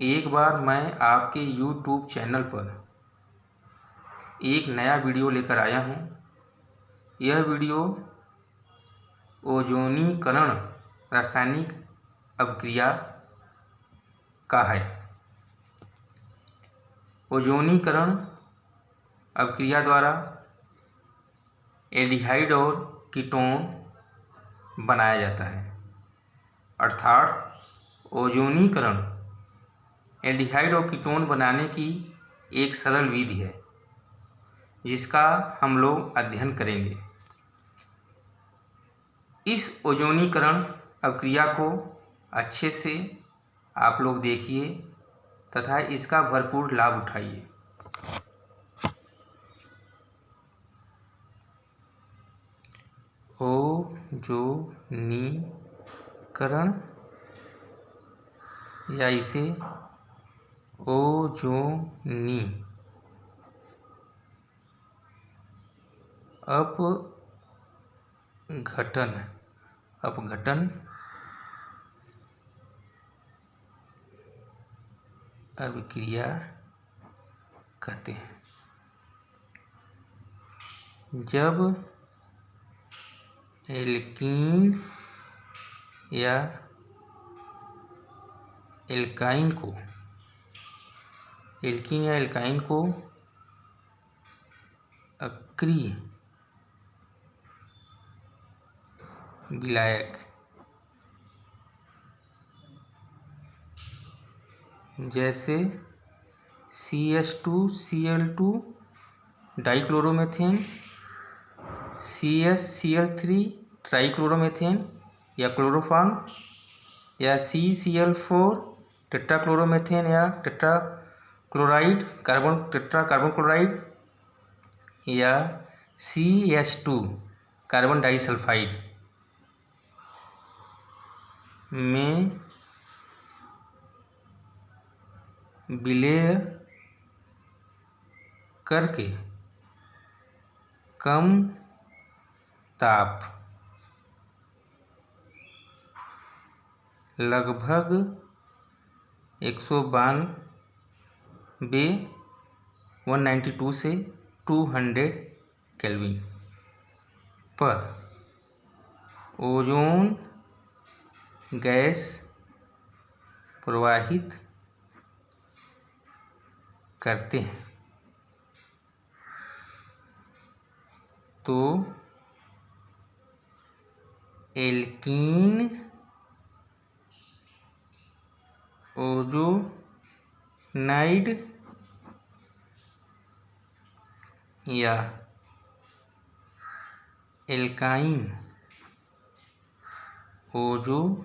एक बार मैं आपके YouTube चैनल पर एक नया वीडियो लेकर आया हूँ। यह वीडियो ओजोनीकरण रासायनिक अभिक्रिया का है। ओजोनीकरण अभिक्रिया द्वारा एल्डिहाइड और कीटोन बनाया जाता है, अर्थात ओजोनीकरण एल्डिहाइड और कीटोन बनाने की एक सरल विधि है जिसका हम लोग अध्ययन करेंगे। इस ओजोनीकरण अभिक्रिया को अच्छे से आप लोग देखिए तथा इसका भरपूर लाभ उठाइए। ओजोनीकरण या इसे ओजोनी अपघटन अभिक्रिया कहते हैं। जब एल्कीन या एल्काइन को अक्रिय विलायक जैसे CH2Cl2 डाइक्लोरोमेथेन, CH3 ट्राइक्लोरोमेथेन या क्लोरोफॉर्म या CCl4 टेट्राक्लोरोमेथेन या टेट्राक्लोराइड कार्बन क्लोराइड या CH2 कार्बन डाइसल्फाइड में विलय करके कम ताप लगभग 192 से 200 केल्विन पर ओजोन गैस प्रवाहित करते हैं तो एल्कीन ओजोनाइड या एल्काइन ओजोनाइड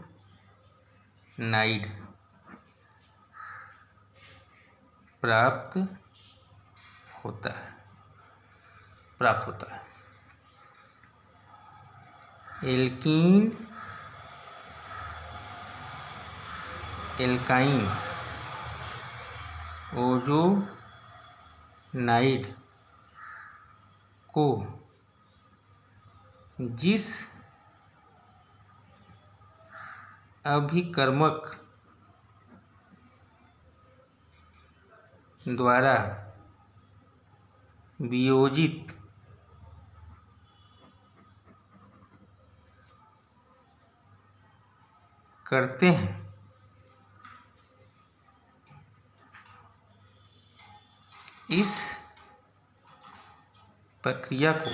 प्राप्त होता है। एल्काइन ओजोनाइड को जिस अभिकर्मक द्वारा वियोजित करते हैं इस प्रक्रिया को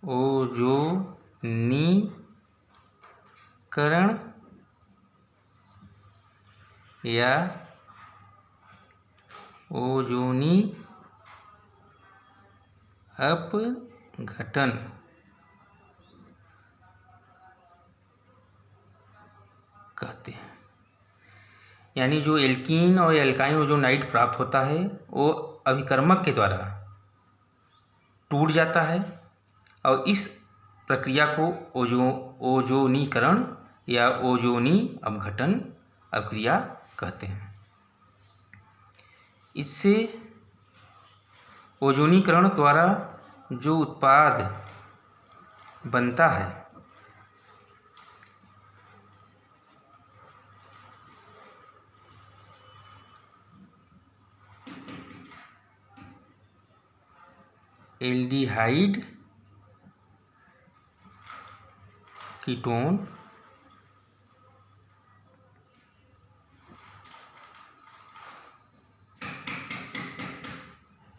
ओजोनीकरण या ओजोनी अपघटन कहते हैं। यानी जो एल्कीन और एल्काइन ओजोनाइड प्राप्त होता है वो अभिकर्मक के द्वारा टूट जाता है और इस प्रक्रिया को ओजोनीकरण या ओजोनी अपघटन अभिक्रिया कहते हैं। इससे ओजोनीकरण द्वारा जो उत्पाद बनता है एल्डिहाइड कीटोन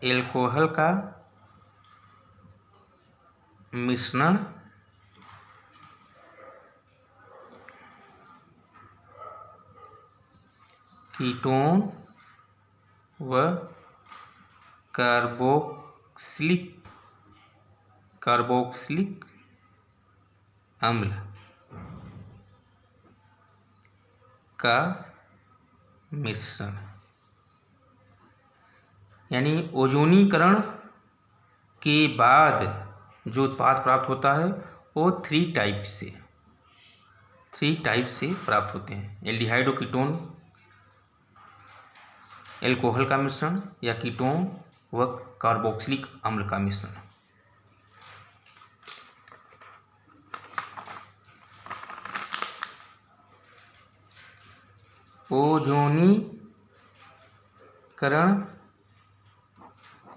एल्कोहल का मिश्रण कीटोन व कार्बोक्सिलिक अम्ल का मिश्रण। यानी ओजोनीकरण के बाद जो उत्पाद प्राप्त होता है वो थ्री टाइप से प्राप्त होते हैं। एल्डिहाइड और कीटोन एल्कोहल का मिश्रण या कीटोन व कार्बोक्सिलिक अम्ल का मिश्रण।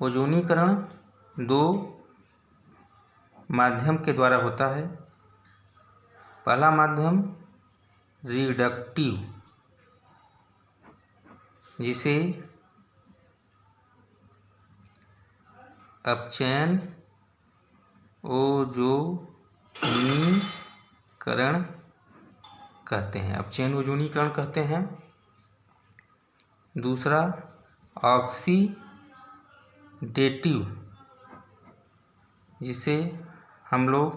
ओजोनीकरण दो माध्यम के द्वारा होता है। पहला माध्यम रिडक्टिव, जिसे अपचयन ओजोनीकरण कहते हैं। दूसरा ऑक्सीडेटिव, जिसे हम लोग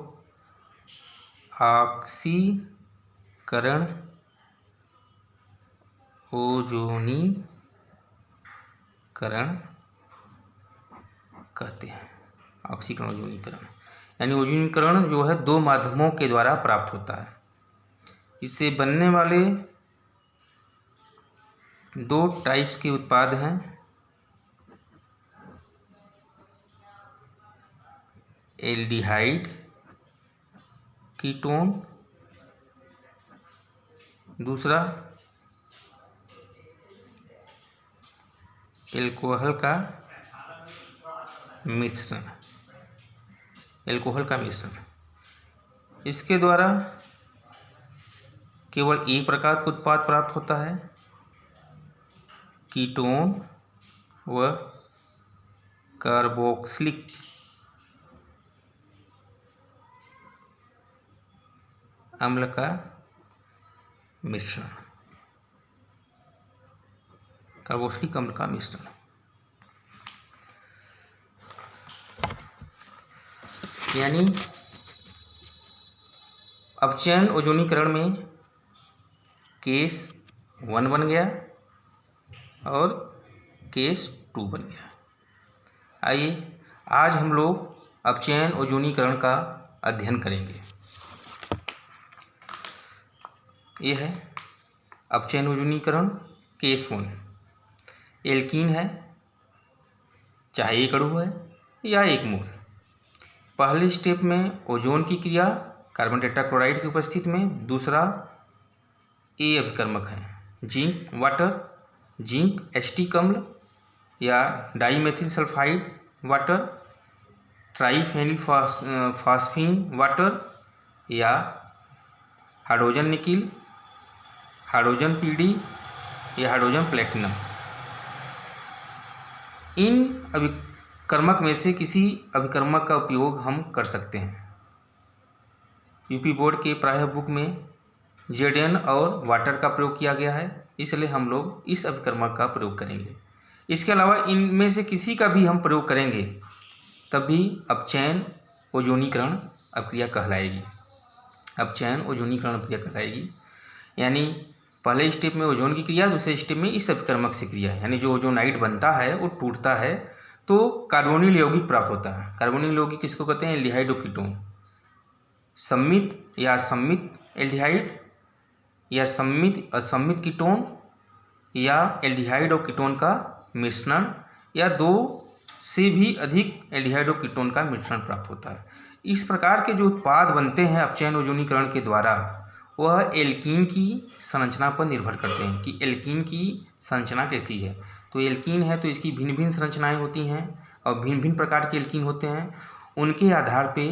ऑक्सीकरण ओजोनीकरण कहते हैं। ऑक्सीकरण ओजोनीकरण यानी ओजोनीकरण जो है दो माध्यमों के द्वारा प्राप्त होता है। इससे बनने वाले दो टाइप्स के उत्पाद हैं, एल्डिहाइड कीटोन, दूसरा एल्कोहल का मिश्रण। इसके द्वारा केवल एक प्रकार का उत्पाद प्राप्त होता है, कीटोन व कार्बोक्सिलिक अम्ल का मिश्रण। यानी अपचयन ओजोनीकरण में केस 1 बन गया और केस 2 बन गया। आइए आज हम लोग अपचयन ओजोनीकरण का अध्ययन करेंगे। यह है अपचयन ओजोनीकरण केस 1। एल्कीन है, चाहे एक अणु है या एक मोल। पहले स्टेप में ओजोन की क्रिया कार्बन टेट्राक्लोराइड की उपस्थिति में। दूसरा ए अभिकर्मक है, जिंक एसिटिक अम्ल या dimethyl sulphide water, triphenyl phosphine water या हाइड्रोजन निकिल, हाइड्रोजन पीडी या हाइड्रोजन प्लेटिनम। इन अभिकर्मक में से किसी अभिकर्मक का उपयोग हम कर सकते हैं। यूपी बोर्ड के प्रायः बुक में जेडन और वाटर का प्रयोग किया गया है, इसलिए हम लोग इस अभिकर्मक का प्रयोग करेंगे। इसके अलावा इनमें से किसी का भी हम प्रयोग करेंगे तब भी अपचयन ओजोनीकरण अभिक्रिया कहलाएगी। यानी पहले स्टेप में ओजोन की क्रिया, दूसरे स्टेप में इस अभिकर्मक से क्रिया। यानी जो ओजोनाइड बनता है वो टूटता है तो कार्बोनिल यौगिक प्राप्त होता है। कार्बोनिल यौगिक किसको कहते हैं? एल्डिहाइड और कीटोन। सम्मित या असम्मित एल्डिहाइड या असम्मित कीटोन या एल्डिहाइड और कीटोन का मिश्रण या 2 से भी अधिक एल्डिहाइड और कीटोन का मिश्रण प्राप्त होता है। इस प्रकार के जो उत्पाद बनते हैं अपचयन ओजोनीकरण के द्वारा, वह एल्कीन की संरचना पर निर्भर करते हैं कि एल्कीन की संरचना कैसी है। तो एल्कीन है तो इसकी भिन्न भिन्न संरचनाएं होती हैं। और भिन्न भिन्न प्रकार के एल्कीन होते हैं, उनके आधार पे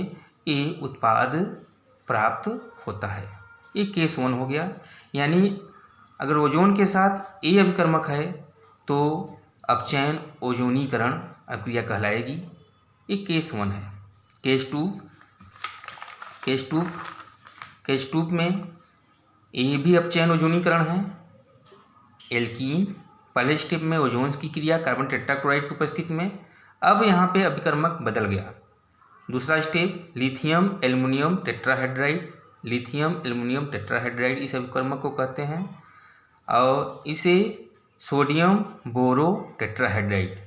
ए उत्पाद प्राप्त होता है। ये केस 1 हो गया। यानी अगर ओजोन के साथ ए अभिकर्मक है तो अपचयन ओजोनीकरण अभिक्रिया कहलाएगी। ये केस 1 है। केस 2 में ए भी अपचयन ओजोनीकरण है। एल्कीन पहले स्टेप में ओजोन्स की क्रिया कार्बन टेट्राक्लोराइड की उपस्थिति में, अब यहाँ पे अभिकर्मक बदल गया। दूसरा स्टेप लिथियम एल्युमिनियम टेट्राहाइड्राइड इस अभिकर्मक को कहते हैं, और इसे सोडियम बोरो टेट्राहाइड्राइड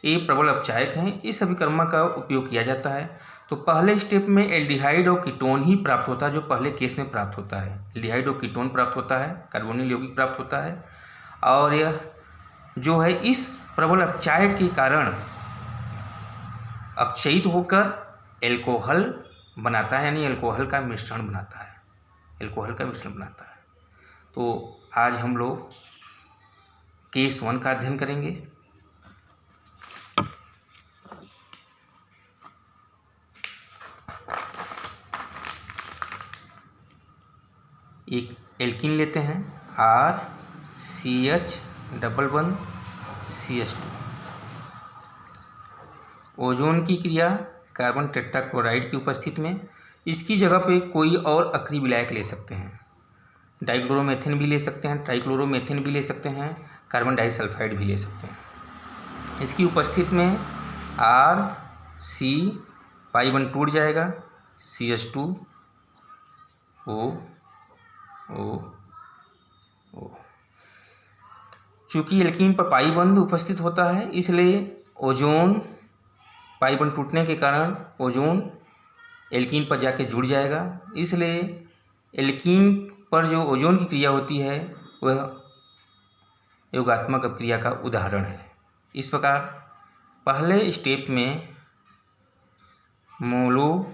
ये प्रबल अपचायक हैं। इस अभिकर्मक का उपयोग किया जाता है। तो पहले स्टेप में एल्डिहाइड और कीटोन ही प्राप्त होता है, जो पहले केस में प्राप्त होता है। एल्डिहाइड और कीटोन प्राप्त होता है, कार्बोनिल यौगिक प्राप्त होता है, और यह जो है इस प्रबल अपचायक के कारण अपचयित होकर एल्कोहल बनाता है, यानी एल्कोहल का मिश्रण बनाता है। तो आज हम लोग केस 1 का अध्ययन करेंगे। एक एल्कीन लेते हैं RCH11CH2। ओजोन की क्रिया कार्बन टेट्राक्लोराइड की उपस्थिति में, इसकी जगह पे कोई और अक्रिय विलायक ले सकते हैं। डाइक्लोरोमेथेन भी ले सकते हैं, ट्राइक्लोरोमेथेन भी ले सकते हैं, कार्बन डाइसल्फाइड भी ले सकते हैं। इसकी उपस्थिति में RC पाई बंध टूट जाएगा, CH2O। चूँकि एल्कीन पर पाई बंध उपस्थित होता है, इसलिए ओजोन पाई बंध टूटने के कारण ओजोन एल्कीन पर जाके जुड़ जाएगा। इसलिए एल्कीन पर जो ओजोन की क्रिया होती है वह योगात्मक अपक्रिया का उदाहरण है। इस प्रकार पहले स्टेप में मोलोजोनाइड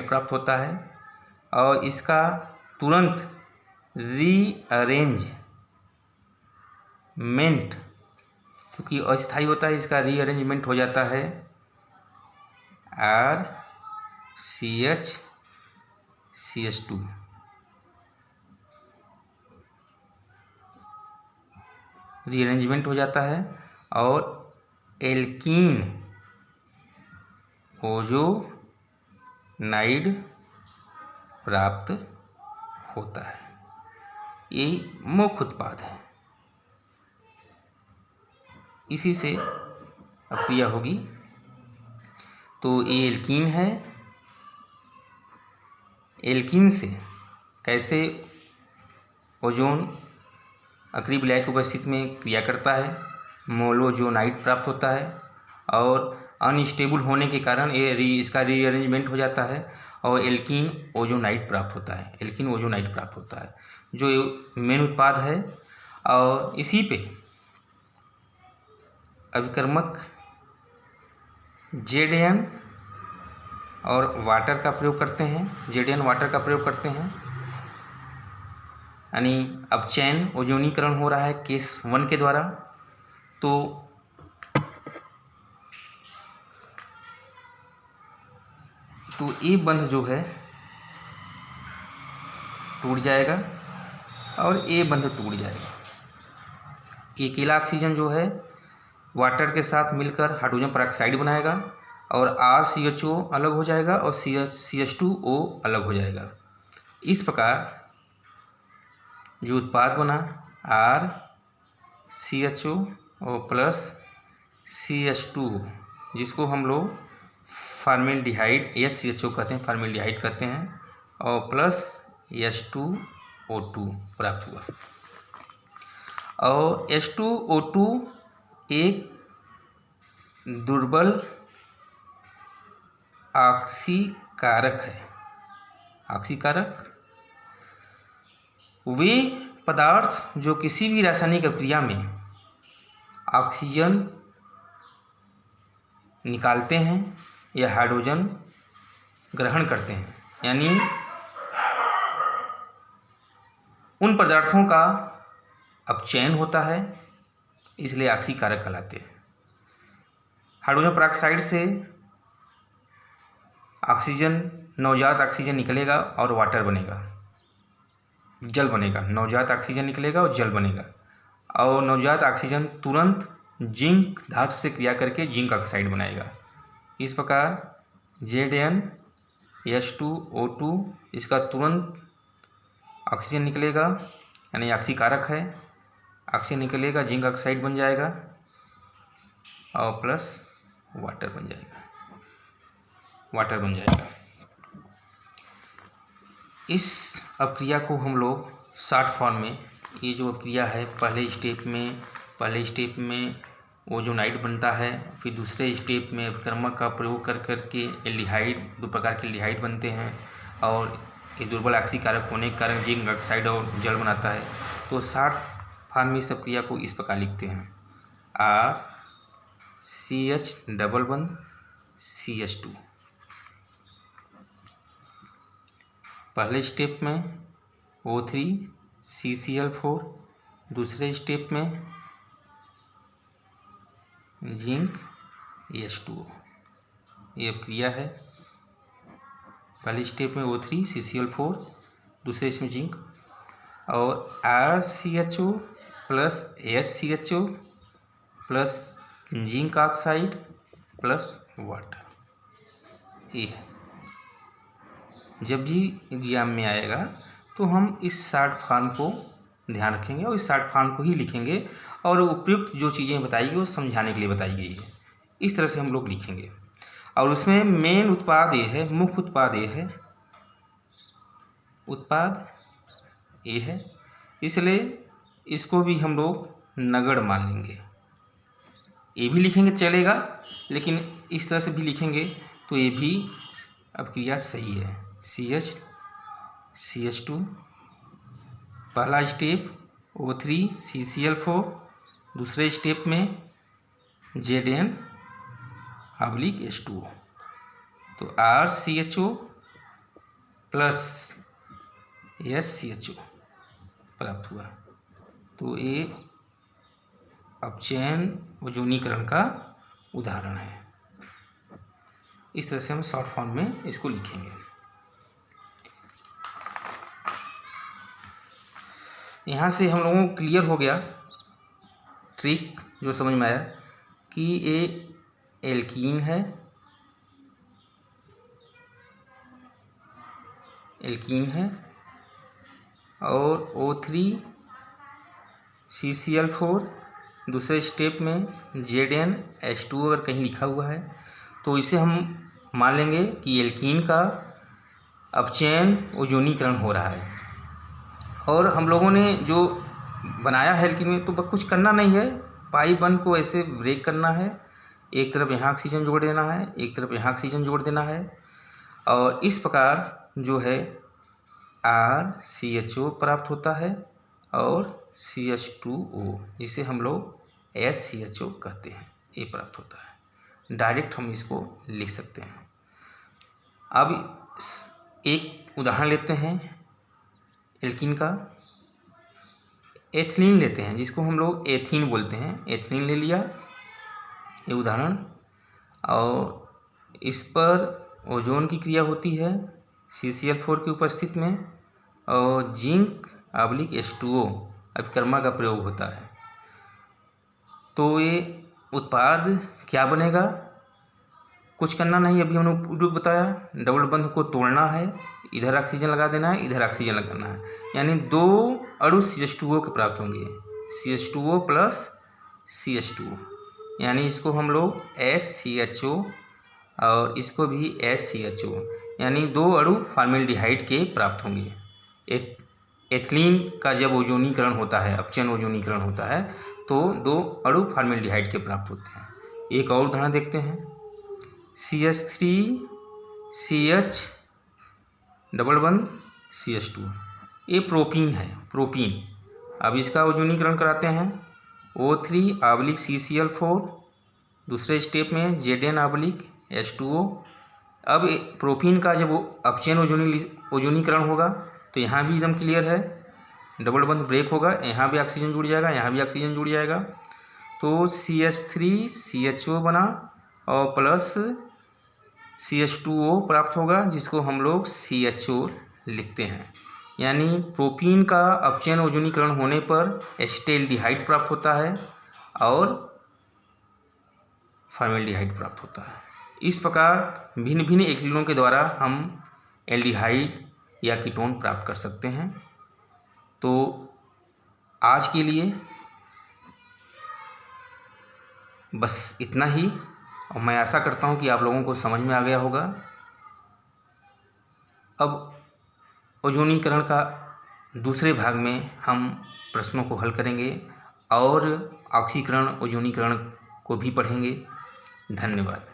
प्राप्त होता है, और इसका तुरंत रीअरेंजमेंट, चूँकि अस्थायी होता है, इसका रीअरेंजमेंट हो जाता है RCH-CH2। रीअरेंजमेंट हो जाता है और एल्कीन ओजोनाइड प्राप्त होता है। यही मुख्य उत्पाद है, इसी से अपक्रिया होगी। तो ये एल्कीन है। एल्कीन से कैसे ओजोन अक्रिय विलायक की उपस्थिति में क्रिया करता है, मोलोजोनाइड प्राप्त होता है, और अनस्टेबल होने के कारण इसका रीअरेंजमेंट हो जाता है और एल्कीन ओजोनाइड प्राप्त होता है, जो मेन उत्पाद है। और इसी पे अभिकर्मक ZN और वाटर का प्रयोग करते हैं, यानी अपचयन ओजोनीकरण हो रहा है केस 1 के द्वारा। तो ये बंध जो है टूट जाएगा और ये बंध टूट जाएगा। अकेला ऑक्सीजन जो है वाटर के साथ मिलकर हाइड्रोजन पेरोक्साइड बनाएगा, और RCHO अलग हो जाएगा और CH2O अलग हो जाएगा। इस प्रकार जो उत्पाद बना RCHO प्लस CH2, जिसको हम लोग फार्मेल्डिहाइड CHO कहते हैं, फार्मेल्डिहाइड कहते हैं, और प्लस H2O2 प्राप्त हुआ। और H2O2 एक दुर्बल ऑक्सीकारक है। वे पदार्थ जो किसी भी रासायनिक अभिक्रिया में ऑक्सीजन निकालते हैं या हाइड्रोजन ग्रहण करते हैं, यानी उन पदार्थों का अपचयन होता है, इसलिए ऑक्सीकारक कहलाते हैं। हाइड्रोजन पेरोक्साइड से ऑक्सीजन, नवजात ऑक्सीजन निकलेगा और वाटर बनेगा, जल बनेगा। नवजात ऑक्सीजन निकलेगा और जल बनेगा, और नवजात ऑक्सीजन तुरंत जिंक धातु से क्रिया करके जिंक ऑक्साइड बनाएगा। इस प्रकार ZnH2O2 इसका तुरंत ऑक्सीजन निकलेगा, यानी ऑक्सीकारक है, ऑक्सीजन निकलेगा, जिंक ऑक्साइड बन जाएगा और प्लस वाटर बन जाएगा। इस अपक्रिया को हम लोग शॉर्ट फॉर्म में, ये जो अपक्रिया है, पहले स्टेप में ओजोनाइड बनता है, फिर दूसरे स्टेप में अभिकर्मक का प्रयोग कर करके एल्डिहाइड, 2 प्रकार के एल्डिहाइड बनते हैं, और ये दुर्बल ऑक्सीकारक होने के कारण जिंक ऑक्साइड और जल बनाता है। तो शॉर्ट फॉर्म में इस अपक्रिया को इस प्रकार लिखते हैं, RCH++CH2। पहले स्टेप में O3CCl4, दूसरे स्टेप में जिंक H2O। ये अपक्रिया है। पहले स्टेप में O3CCl4, दूसरे इसमें जिंक, और RCHO plus HCHO plus zinc oxide plus water. ये जब भी एग्जाम में आएगा तो हम इस शॉर्ट फॉर्म को ध्यान रखेंगे और इस शॉर्ट फॉर्म को ही लिखेंगे, और उपयुक्त जो चीज़ें बताई गई वो समझाने के लिए बताई गई है। इस तरह से हम लोग लिखेंगे। और उसमें मेन उत्पाद ये है, मुख्य उत्पाद ये है, इसलिए इसको भी हम लोग नगण्य मान लेंगे। ये भी लिखेंगे चलेगा, लेकिन इस तरह से भी लिखेंगे तो ये भी अपक्रिया सही है। CH2, पहला स्टेप O3CCl4, दूसरे स्टेप में Zn/H2O, तो RCHO प्लस SCHO प्राप्त हुआ। तो ये अपचयन ओजोनीकरण का उदाहरण है। इस तरह से हम शॉर्ट फॉर्म में इसको लिखेंगे। यहाँ से हम लोगों को क्लियर हो गया, ट्रिक जो समझ में आया कि ये एल्कीन है और O3CCl4, दूसरे स्टेप में ZnH2 अगर कहीं लिखा हुआ है तो इसे हम मान लेंगे कि एल्कीन का अपचयन ओजोनीकरण हो रहा है। और हम लोगों ने जो बनाया है एल्कीन में, तो कुछ करना नहीं है, पाइप 1 को ऐसे ब्रेक करना है, एक तरफ यहाँ ऑक्सीजन जोड़ देना है, एक तरफ यहाँ ऑक्सीजन जोड़ देना है, और इस प्रकार जो है RCHO प्राप्त होता है और CH2O, जिसे हम लोग SCHO कहते हैं, ये प्राप्त होता है। डायरेक्ट हम इसको लिख सकते हैं। अब एक उदाहरण लेते हैं एल्कीन का। एथिलीन लेते हैं, जिसको हम लोग एथीन बोलते हैं। एथिलीन ले लिया ये उदाहरण, और इस पर ओजोन की क्रिया होती है CCl4 की उपस्थिति में, और जिंक/H2O अभिकर्मक का प्रयोग होता है। तो ये उत्पाद क्या बनेगा, कुछ करना नहीं, अभी हमने उपयोग बताया, डबल बंध को तोड़ना है, इधर ऑक्सीजन लगा देना है, इधर ऑक्सीजन लगाना है, यानी 2 अणु CH2O के प्राप्त होंगे, CH2O प्लस CH2O, यानी इसको हम लोग SCHO और इसको भी SCHO, यानी 2 अणु फॉर्मेल्डिहाइड के प्राप्त होंगे। एथिलीन का जब ओजोनीकरण होता है, अपचयन ओजोनीकरण होता है, तो 2 अणु फॉर्मेल्डिहाइड के प्राप्त होते हैं। एक और उदाहरण देखते हैं, CH3CH डबल बंध CH2, ये प्रोपीन है, प्रोपीन। अब इसका ओजोनीकरण कराते हैं, O3/CCl4, दूसरे स्टेप में Zn/H2O। अब प्रोपीन का जब अपचयन ओजोनीकरण होगा तो यहाँ भी एकदम क्लियर है, डबल बंध ब्रेक होगा, यहाँ भी ऑक्सीजन जुड़ जाएगा, यहाँ भी ऑक्सीजन जुड़ जाएगा, तो CH3CHO बना और प्लस CH2O प्राप्त होगा, जिसको हम लोग CHO लिखते हैं। यानी प्रोपीन का अपचयन ओजोनीकरण होने पर एसिटाल्डिहाइड प्राप्त होता है और फॉर्मेल्डिहाइड प्राप्त होता है। इस प्रकार भिन्न भिन्न एल्किनों के द्वारा हम एल्डिहाइड या कीटोन प्राप्त कर सकते हैं। तो आज के लिए बस इतना ही, और मैं आशा करता हूँ कि आप लोगों को समझ में आ गया होगा। अब ओजोनीकरण का दूसरे भाग में हम प्रश्नों को हल करेंगे और ऑक्सीकरण ओजोनीकरण को भी पढ़ेंगे। धन्यवाद।